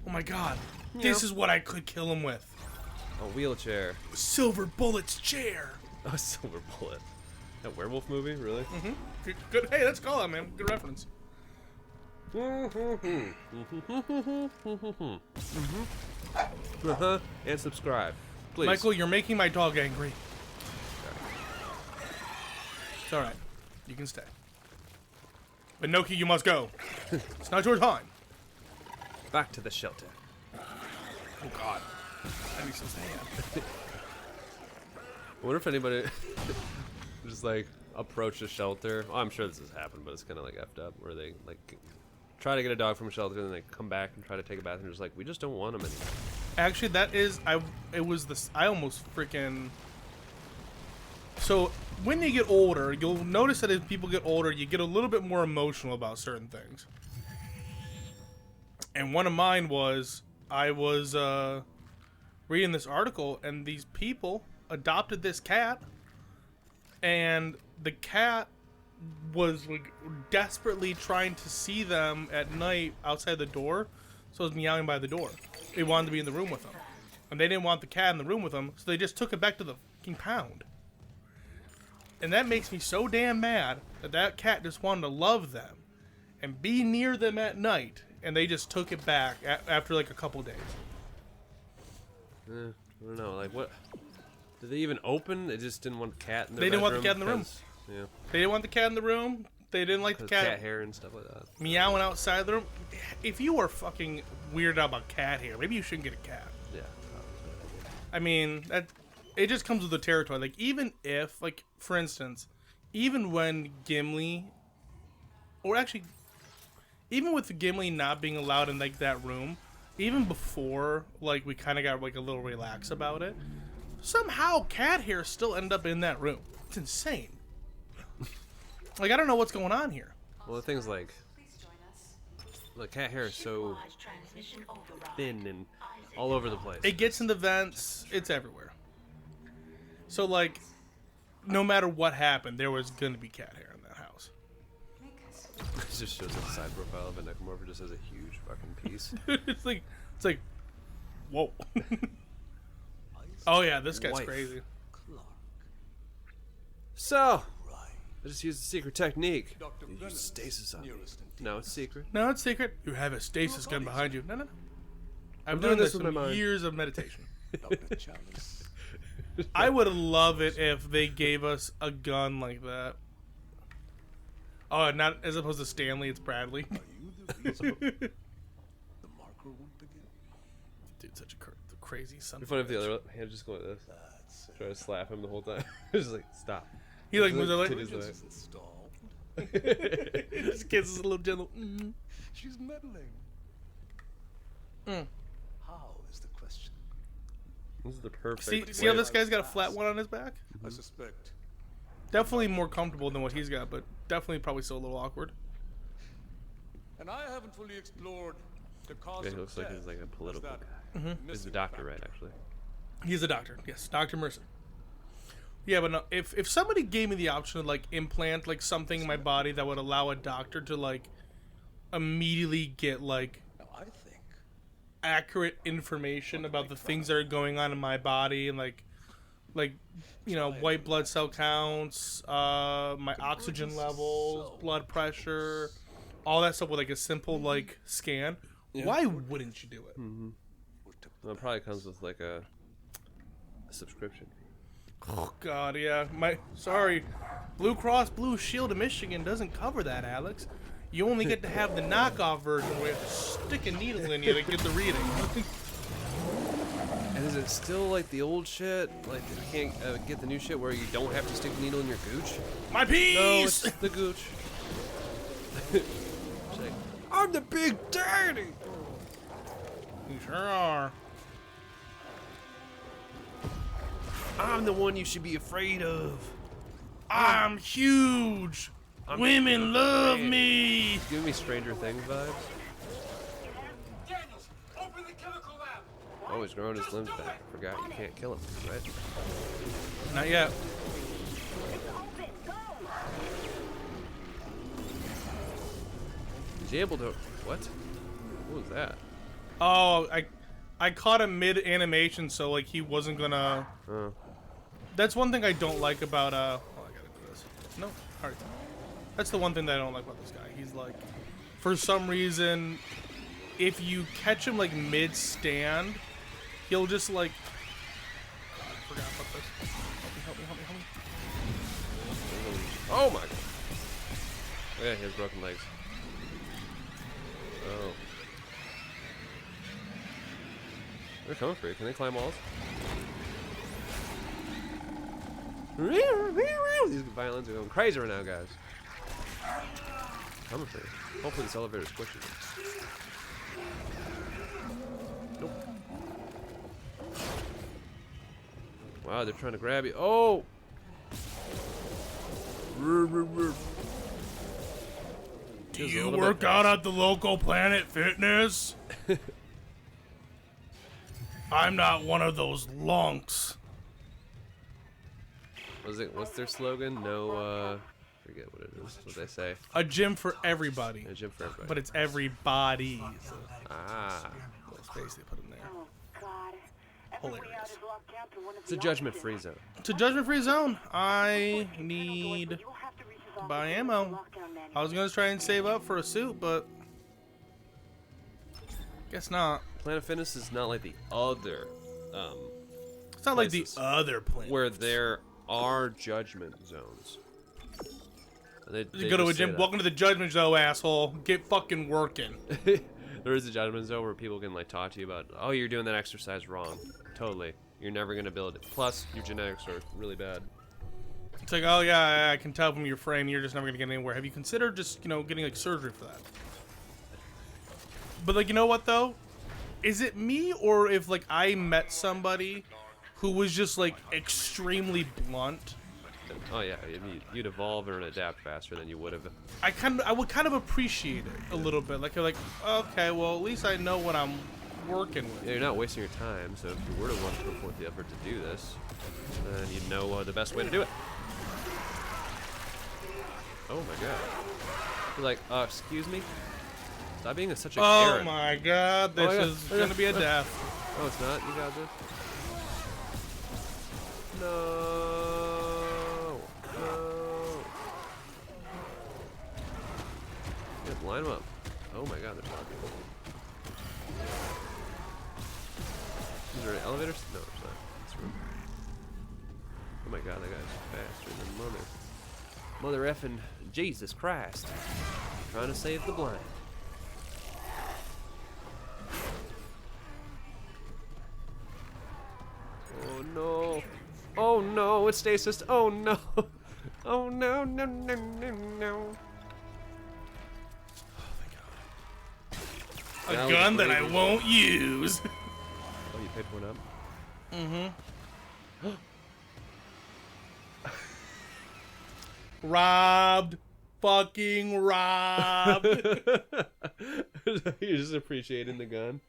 Oh my god. This is what I could kill him with. A wheelchair. Silver Bullet's chair. A silver bullet. That werewolf movie, really? Mm-hmm. Good. Hey, let's call it, man. Good reference. And subscribe, please. Michael, you're making my dog angry. It's alright. You can stay. But Noki, you must go. It's not your time. Back to the shelter. Oh god. That makes some sand. I wonder if anybody just like approach a shelter. Oh, I'm sure this has happened, but it's kind of like effed up, where they like try to get a dog from a shelter and they come back and try to take a bath and just like, we just don't want them anymore. Actually, that is, I almost freaking. So when you get older, you'll notice that as people get older, you get a little bit more emotional about certain things. And one of mine was, I was reading this article, and these people adopted this cat, and the at was like desperately trying to see them at night outside the door, so it was meowing by the door. They wanted to be in the room with them, and they didn't want the cat in the room with them, so they just took it back to the fucking pound. And that makes me so damn mad that that cat just wanted to love them and be near them at night, and they just took it back after like a couple days. I don't know, like what? Did they even open? They just didn't want the cat in their They didn't want bedroom the cat in the room. Yeah. They didn't want the cat in the room. They didn't like the Cat hair and stuff like that. meowing outside the room. If you are fucking weirded out about cat hair, maybe you shouldn't get a cat. Yeah. I mean, that it just comes with the territory. Like, even if, like, for instance, even when Gimli, or actually, even with Gimli not being allowed in, like, that room, even before, like, we kind of got, like, a little relaxed about it, somehow cat hair still ended up in that room. It's insane. Like, I don't know what's going on here. Well, the thing's like cat hair is so thin and all over the place. It gets in the vents. It's everywhere. So, like, no matter what happened, there was going to be cat hair in that house. It just shows a side profile of a necromorph just has a huge fucking piece. it's like, whoa. Oh yeah, this guy's Wife. crazy. So, I just used a secret technique. You use stasis on me. No, it's secret. No, it's secret. You have a stasis gun behind you. No. I'm doing doing this this with my with mind. years of meditation. I would love it if they gave us a gun like that. Oh, not as opposed to Stanley, it's Bradley. Dude, such a crazy son. It'd be funny if the other hand just go like this. Try to slap him the whole time. Just like, stop. He like moves like, this kid's a little gentle. Mm-hmm. She's meddling. How is the question? This is the perfect. See how this guy's got a flat one on his back? I suspect. Definitely more comfortable than what he's got, but definitely probably still a little awkward. And I haven't fully explored the cause Yeah, he of looks like death. he's like a political Was guy. that He's the missing doctor, factor? right? Actually. He's a doctor, yes, Dr. Mercer. Yeah, but no, if somebody gave me the option to like implant like something in my body that would allow a doctor to like immediately get like Now I think accurate information about the things that are going on in my body and like you know, white blood cell counts, my oxygen levels, blood pressure, all that stuff with like a simple like scan. Why wouldn't you do it? Well, it probably comes with like a subscription. Oh God, yeah. Sorry, Blue Cross Blue Shield of Michigan doesn't cover that, Alex. You only get to have the knockoff version where you have to stick a needle in you to get the reading. And is it still like the old shit? Like you can't get the new shit where you don't have to stick the needle in your gooch? My piece. No, it's the gooch. It's like, I'm the big daddy. You sure are. I'm the one you should be afraid of. I'm huge. Women love me. Give me Stranger Things vibes. Daniels, open the chemical lab. Oh, he's growing his limbs back. Forgot you can't kill him, right? Not yet. Is he able to? What? What was that? Oh, I caught him mid animation, so like he wasn't gonna. Oh. That's one thing I don't like about Oh, I gotta do this. No, alright. That's the one thing that I don't like about this guy. He's like, for some reason, if you catch him like mid stand, he'll just like. God, I forgot about this. Help me! Oh my god. Oh, yeah, he has broken legs. Oh. They're coming for you. Can they climb walls? These violins are going crazy right now, guys. Coming for you. Hopefully this elevator is squishy. Nope. Wow, they're trying to grab you. Oh! Do you work out at the local Planet Fitness? I'm not one of those lunks. What's their slogan? No, forget what it is. What they say? A gym for everybody. A gym for everybody. But it's everybody. Ah. Little space they put in there. Oh, God. Hilarious. It's a judgment-free zone. It's a judgment-free zone. I need to buy ammo. I was gonna try and save up for a suit, but guess not. Planet Fitness is not like the other It's not like the places other planet. where there are judgment zones. They Go to a just say gym. that. Welcome to the judgment zone, asshole. Get fucking working. There is a judgment zone where people can like talk to you about, oh, you're doing that exercise wrong. Totally. You're never gonna build it. Plus, your genetics are really bad. It's like, oh yeah, I can tell from your frame you're just never gonna get anywhere. Have you considered just, getting like surgery for that? But like, you know what though? Is it me, or if like I met somebody who was just like extremely blunt? Oh yeah, you'd evolve and adapt faster than you would have. I would kind of appreciate it a little bit. Like, okay, well at least I know what I'm working with. Yeah, you're not wasting your time. So if you were to want to put forth the effort to do this, then you'd know the best way to do it. Oh my god. You're like, excuse me? Stop being such a Oh Karen. my god, this my God. is gonna be a death. Oh, it's not? You got this? No. No. Yeah, line them up. Oh my god, they're talking. Is there elevators? No, there's not. It's a room. Oh my god, that guy's faster than Mother effing Jesus Christ. Trying to save the blind. Oh no. Oh no, it's stasis. Oh no. Oh no, no, no, no, no. A Now gun the that I blade is- won't use. Oh, you picked one up? Robbed. Fucking robbed. You're just appreciating the gun.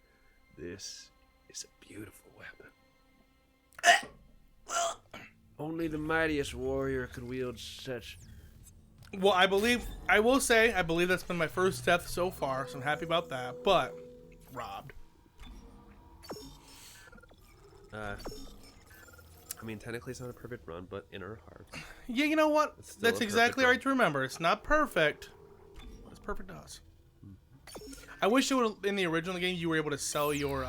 This is a beautiful weapon. Only the mightiest warrior could wield such. Well, I believe that's been my first death so far, so I'm happy about that. But robbed. I mean, technically it's not a perfect run, but in our hearts. Yeah, you know what? It's still That's a perfect exactly run. right to remember. It's not perfect, but it's perfect to us. I wish it would in the original game you were able to sell your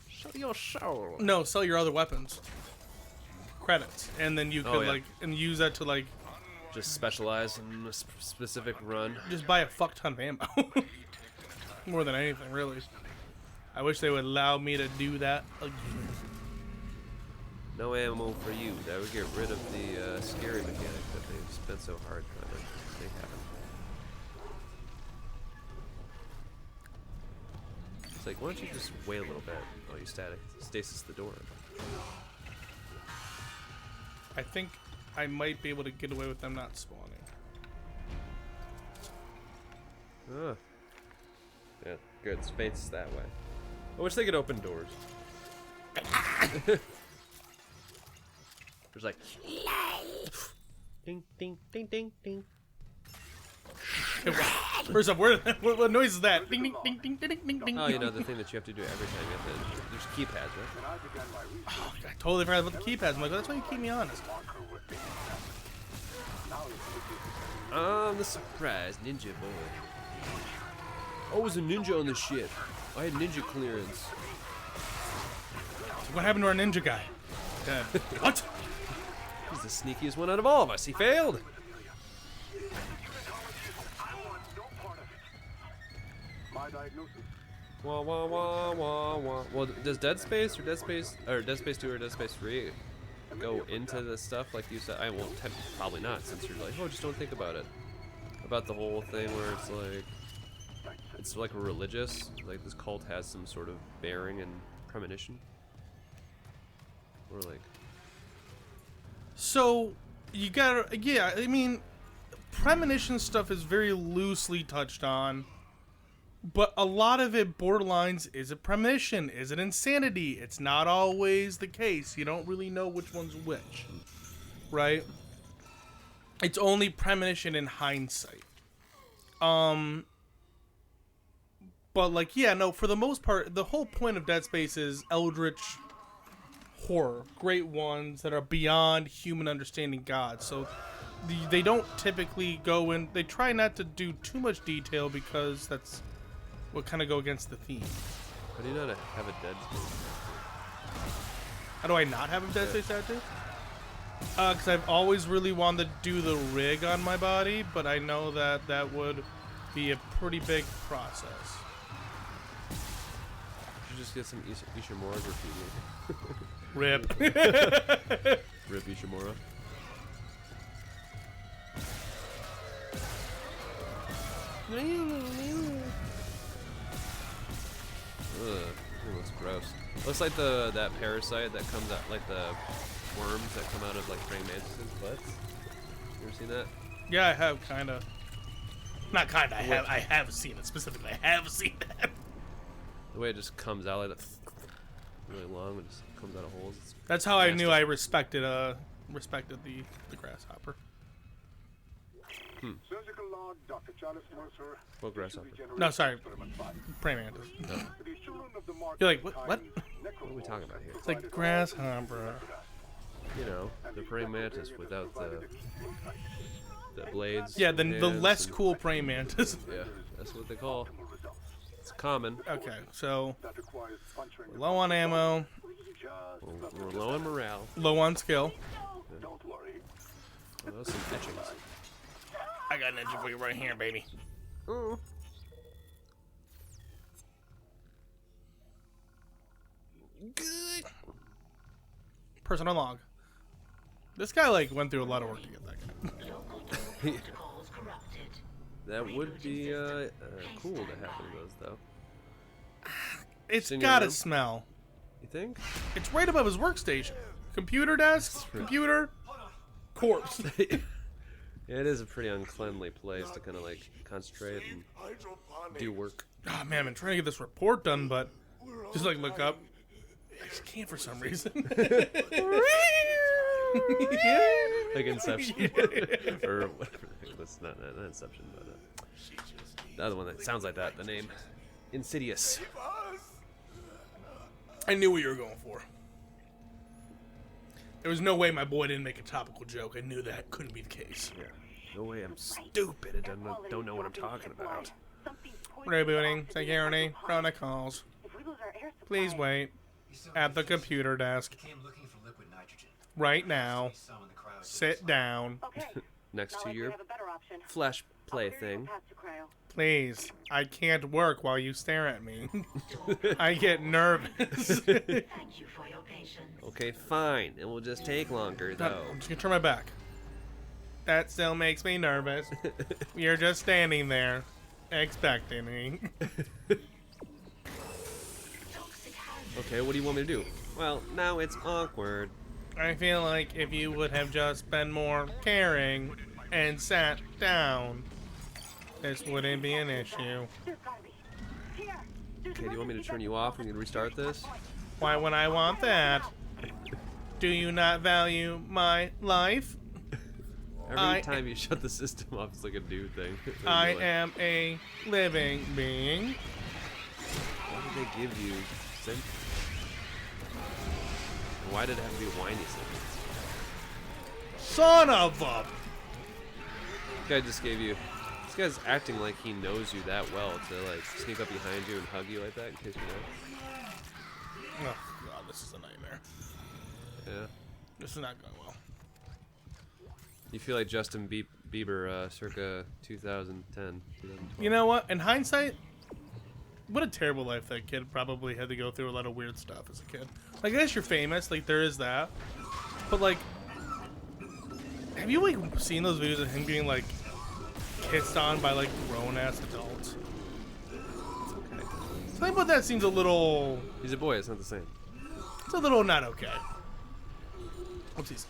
Show your soul. no, sell your other weapons. Credits. And then you could yeah. like and use that to like Just specialize in a specific run. just buy a fuck ton of ammo. More than anything, really. I wish they would allow me to do that again. No ammo for you. That would get rid of the scary mechanic that they've spent so hard trying to make happen. It's like, why don't you just wait a little bit? Oh, you static. Stasis the door. I think I might be able to get away with them not spawning. Ah. Yeah, good. Space that way. I wish they could open doors. There's like ding ding ding ding ding. First up, what noise is that? Ding, ding, ding, ding, ding, ding, ding. Oh, you know, the thing that you have to do every time you have to... There's keypads, right? Oh, I totally forgot about the keypads. I'm like, that's why you keep me honest. I'm the surprise ninja boy. Oh, it was a ninja on the ship. I had ninja clearance. So what happened to our ninja guy? Dead. What? He's the sneakiest one out of all of us. He failed. My diagnosis. Wah wah wah wah wah. Well, does Dead Space or Dead Space 2 or Dead Space 3 go into the stuff like you said? I won't. Probably not, since you're like, oh, just don't think about it. About the whole thing where it's like religious. Like this cult has some sort of bearing and premonition. Or like. So you gotta, yeah. I mean, premonition stuff is very loosely touched on. But a lot of it borderlines, is it premonition? Is it insanity? It's not always the case. You don't really know which one's which. Right? It's only premonition in hindsight. But like, yeah, no, for the most part, the whole point of Dead Space is eldritch horror. Great ones that are beyond human understanding God. So they don't typically go in, they try not to do too much detail because that's what kind of go against the theme. How do you not have a Dead Space? How do I not have a Dead Space tattoo? Because I've always really wanted to do the rig on my body, but I know that that would be a pretty big process. You should just get some Ishimura graffiti. Rip. Rip Ishimura. Ugh, it looks gross. Looks like that parasite that comes out, like the worms that come out of like praying mantises' butts. You ever seen that? Yeah, I have, kind of. Not kind of, I have seen it specifically. I have seen that. The way it just comes out like that, really long, and just comes out of holes. It's That's how I nasty. knew I respected the grasshopper. Surgical log, Dr. Charles Mercer. What grasshopper? No, sorry. Praying mantis. These children of the mark You're like, what? What are we talking about here? It's like grasshopper. You know, the praying mantis without the blades. Yeah, the hands less and- cool praying mantis. Yeah, that's what they call. It's common. Okay, so that requires puncturing the low on ammo, We're low on morale. low on skill. Don't worry. Oh, those some etchings. I got an engine for you right here, baby. Oh. Good. Personal log. This guy like went through a lot of work to get that guy. That would be cool to have one of those, though. It's in your gotta room? smell. You think? It's right above his workstation. Computer desk, computer, corpse. Yeah, it is a pretty uncleanly place to kind of like concentrate and do work. Oh man, I've been trying to get this report done, but just like look up. I just can't for some reason. Like Inception. Or whatever. That's not Inception, but the other one that sounds like that, the name. Insidious. I knew what you were going for. There was no way my boy didn't make a topical joke. I knew that couldn't be the case. Yeah. No way I'm stupid and don't know what I'm talking about. Rebooting, security, protocols. Please wait. At the computer desk. Right now. Sit down. Next to your flash play thing. Please. I can't work while you stare at me. I get nervous. Okay, fine. It will just take longer, though. I'm just gonna turn my back. That still makes me nervous. You're just standing there, expecting me. Okay, what do you want me to do? Well, now it's awkward. I feel like if you would have just been more caring and sat down, this wouldn't be an issue. Okay, do you want me to turn you off and we can restart this? Why would I want that? Do you not value my life? Every time you shut the system off, it's like a new thing. I am a living being. Why did they give you synth? Why did it have to be whiny synth? Son of a... This guy just gave you... This guy's acting like he knows you that well to like sneak up behind you and hug you like that in case you know. Oh god, this is a nightmare. Yeah. This is not going well. You feel like Justin Bieber circa 2010, 2012. You know what? In hindsight, what a terrible life that kid probably had to go through. A lot of weird stuff as a kid. Like, I guess you're famous, like there is that, but like, have you like seen those videos of him being like kissed on by like grown ass adults? Okay. Something about that seems a little. He's a boy. It's not the same. It's a little not okay. Oopsies.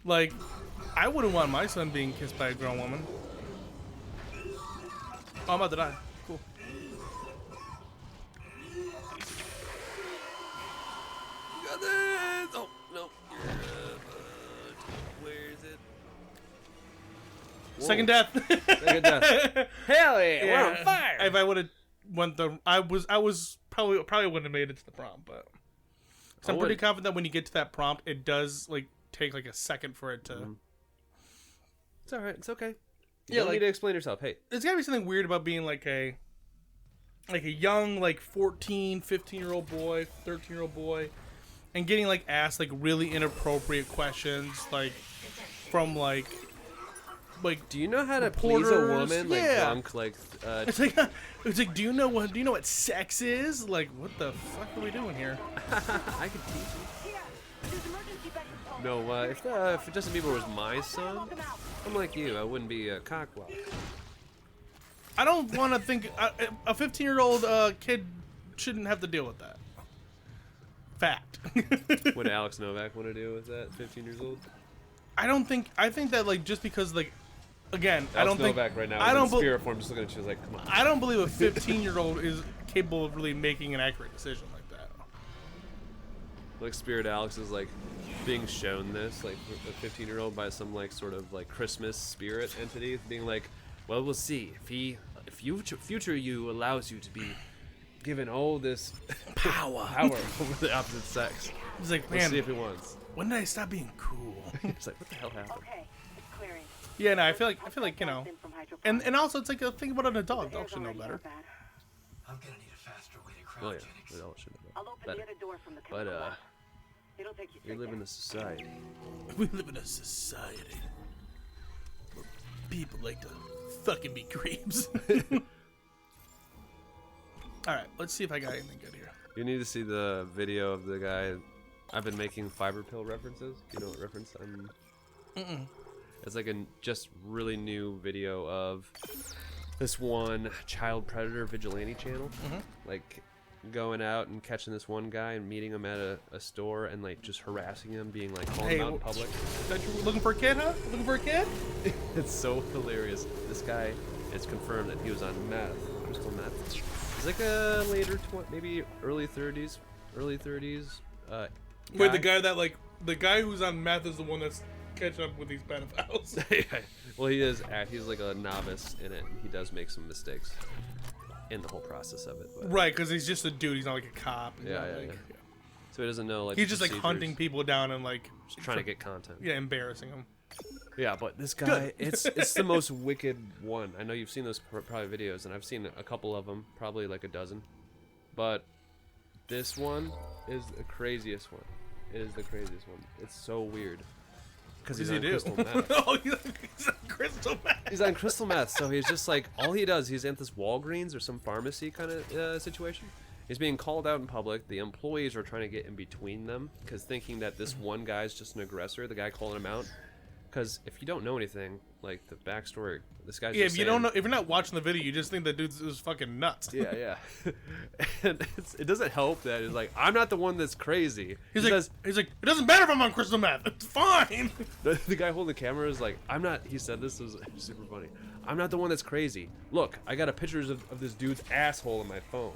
Like, I wouldn't want my son being kissed by a grown woman. Oh, I'm about to die. Cool. Got this! Oh, no. Where is it? Whoa. Second death. Second death. Hell yeah, we're on fire! If I would have went the, I was probably wouldn't have made it to the prompt, but 'cause I'm pretty confident that when you get to that prompt, it does like take like a second for it to. It's alright, it's okay. You Yeah, don't like- need to explain yourself. Hey, There's gotta be something weird about being like a young like 14, 15-year-old boy, 13-year-old boy, and getting like asked like really inappropriate questions like from like do you know how to please a reporters. woman? Like Yeah. drunk, like it's like do you know what sex is? Like what the fuck are we doing here? I could teach you. No, if Justin Bieber was my son, I'm like you. I wouldn't be a cockwalk. I don't want to think a 15-year-old kid shouldn't have to deal with that. Fact. Would Alex Novak want to deal with that? 15 years old. I think that like just because like again I don't Novak think right now. I don't in spirit form, just looking at you like, come on. I don't believe a 15-year-old is capable of really making an accurate decision like that. Like Spirit Alex is like being shown this, like a 15-year-old by some like sort of like Christmas spirit entity, being like, well, we'll see if future you allows you to be given all this power over the opposite sex. It's like, We'll man, see if he wants. when did I stop being cool? It's like, what the hell happened? Okay, it's clearing. Yeah, no, I feel like you know, and also it's like a thing about an adult. Adults should know better. I'm gonna need a faster way to Oh yeah, cryogenics. we all should know I'll open better. the other door from the But chemical lab. It'll take you we straight live in there. a society. We live in a society where people like to fucking be creeps. All right, let's see if I got anything good here. You need to see the video of the guy. I've been making fiber pill references. You know what reference I'm? It's like a just really new video of this one child predator vigilante channel, like going out and catching this one guy and meeting him at a store and like just harassing him, being like calling him out in public. That you looking for a kid, huh? Looking for a kid? It's so hilarious. This guy, it's confirmed that he was on meth, crystal meth. He's like a later, maybe early 30s. Wait, the guy who's on meth is the one that's catching up with these pedophiles. Well, he's like a novice in it, and he does make some mistakes in the whole process of it. But Right, because he's just a dude. He's not like a cop. He's Yeah, not, yeah, like, yeah. So he doesn't know like He's just like procedures, hunting people down and like just trying to get content. yeah, embarrassing them. Yeah, but this guy, it's the most wicked one. I know you've seen those probably videos, and I've seen a couple of them, probably like a dozen. But this one is the craziest one. It is the craziest one. It's so weird. Because he's What on does he crystal do? meth. Oh, he's on crystal meth. He's on crystal meth, so he's just like, all he does, he's at this Walgreens or some pharmacy kind of situation. He's being called out in public. The employees are trying to get in between them, because thinking that this one guy's just an aggressor, the guy calling him out. Because if you don't know anything, like the backstory, this guy's Yeah, just if you saying, don't know, if you're not watching the video, you just think that dude is fucking nuts. Yeah, yeah. And it doesn't help that he's like, I'm not the one that's crazy. He's He like, says, it doesn't matter if I'm on crystal meth. It's fine. the guy holding the camera is like, I'm not, he said this was super funny. I'm not the one that's crazy. Look, I got a pictures of this dude's asshole on my phone.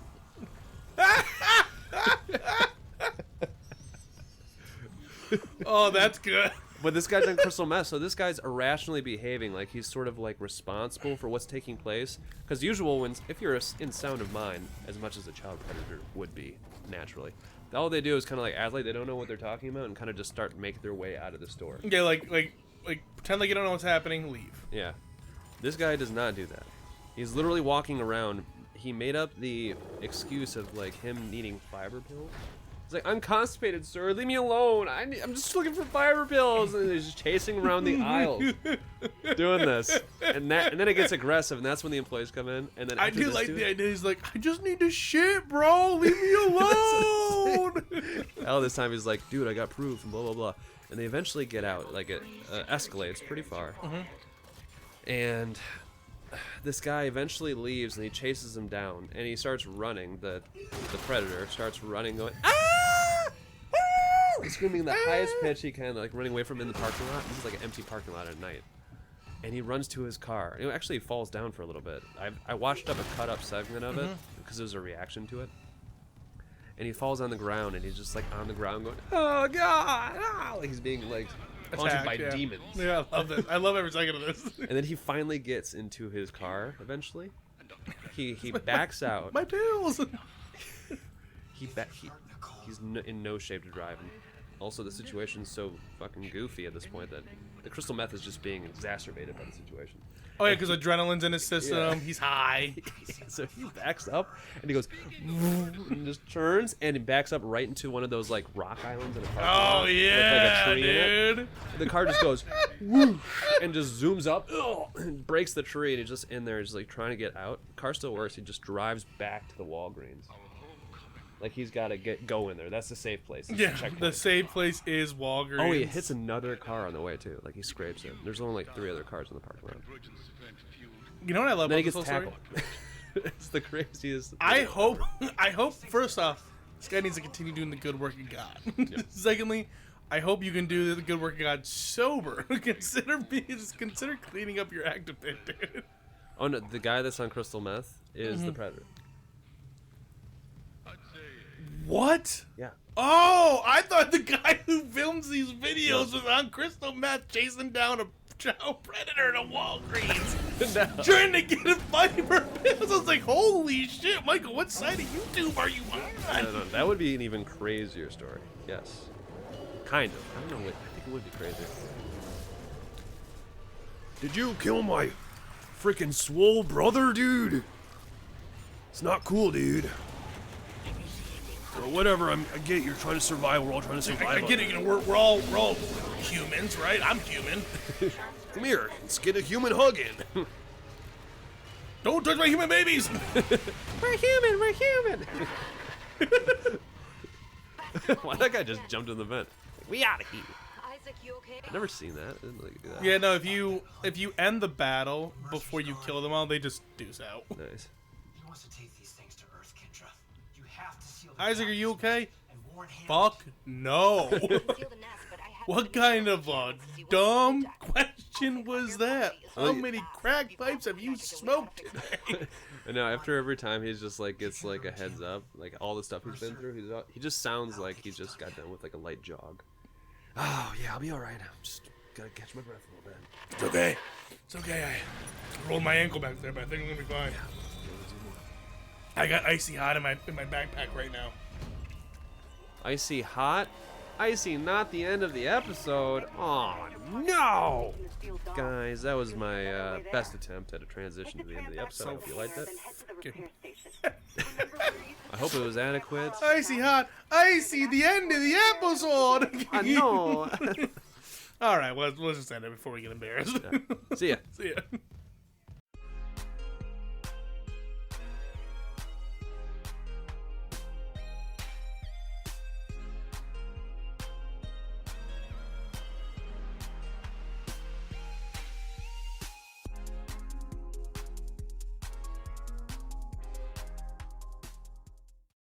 Oh, that's good. But this guy's on crystal meth, so this guy's irrationally behaving like he's sort of like responsible for what's taking place. Because usual, if you're in sound of mind, as much as a child predator would be naturally, all they do is kind of like act like they don't know what they're talking about and kind of just start making their way out of the store. Yeah, like pretend like you don't know what's happening. Leave. Yeah, this guy does not do that. He's literally walking around. He made up the excuse of like him needing fiber pills. He's like, I'm constipated, sir. Leave me alone. I'm just looking for fiber pills. And he's just chasing around the aisles, doing this. And then it gets aggressive, and that's when the employees come in. And then I do like the idea. He's like, I just need to shit, bro. Leave me alone. All this time he's like, dude, I got proof, and blah blah blah. And they eventually get out. Like it escalates pretty far. And this guy eventually leaves, and he chases him down, and he starts running. The predator starts running, going ah! He's screaming the highest pitch he can, like running away from him in the parking lot. This is like an empty parking lot at night. And he runs to his car. And he actually falls down for a little bit. I watched up a cut-up segment of it because there's a reaction to it. And he falls on the ground, and he's just like on the ground going, oh god! Ah! Like he's being like haunted by demons. Yeah, I love this. I love every second of this. And then he finally gets into his car eventually. He backs out. My pills. He's in no shape to drive. And also, the situation's so fucking goofy at this point that the crystal meth is just being exacerbated by the situation. Oh yeah, because adrenaline's in his system. Yeah. He's high. So he backs up and he goes and just turns and he backs up right into one of those like rock islands in a parking lot. Oh yeah, with, like, a tree dude. In it. The car just goes whoosh, and just zooms up and breaks the tree, and he's just in there, just like trying to get out. The car still works. He just drives back to the Walgreens. Like he's got to go in there. That's the safe place. Yeah, the safe place is Walgreens. Oh, he hits another car on the way too. Like he scrapes it. There's only like 3 other cars in the parking lot. You know what I love about this this whole story? It's the craziest. I hope first off, this guy needs to continue doing the good work of God. Yep. Secondly, I hope you can do the good work of God sober. Consider cleaning up your act a bit, dude. Oh no, the guy that's on crystal meth is the predator. What? Yeah. Oh, I thought the guy who films these videos was on crystal meth chasing down a child predator at a Walgreens. No. Trying to get a fiber pills. I was like, holy shit, Michael, what side of YouTube are you on? No, that would be an even crazier story. Yes. Kind of. I don't know. I think it would be crazier. Did you kill my freaking swole brother, dude? It's not cool, dude. Or whatever, I get you're trying to survive. We're all trying to survive. I get it. You know, we're all humans, right? I'm human. Come here, let's get a human hug in. Don't touch my human babies. We're human. We're human. Why that guy just jumped in the vent? We out of here. Isaac, you okay? I've never seen that. I didn't like that. Yeah, no. If you end the battle before you kill them all, they just deuce out. Nice. He wants to take these things to Earth, Kendra. You have to seal the Isaac, are you okay? and warn him. Fuck no. What kind of a dumb question was that? How many crack pipes have you smoked today? And now after every time he's just like gets like a heads up, like all the stuff he's been through, he just sounds like he just got done with like a light jog. Oh yeah, I'll be all right. I'm just gotta catch my breath a little bit. It's okay. It's okay. I rolled my ankle back there, but I think I'm gonna be fine. I got icy hot in my backpack right now. Icy hot? Icy, not the end of the episode. Oh no! Guys, that was my best attempt at a transition to the end of the episode. I hope you liked it. I hope it was adequate. Icy hot, icy, the end of the episode. I know. All right, well, let's just end it before we get embarrassed. See ya. See ya.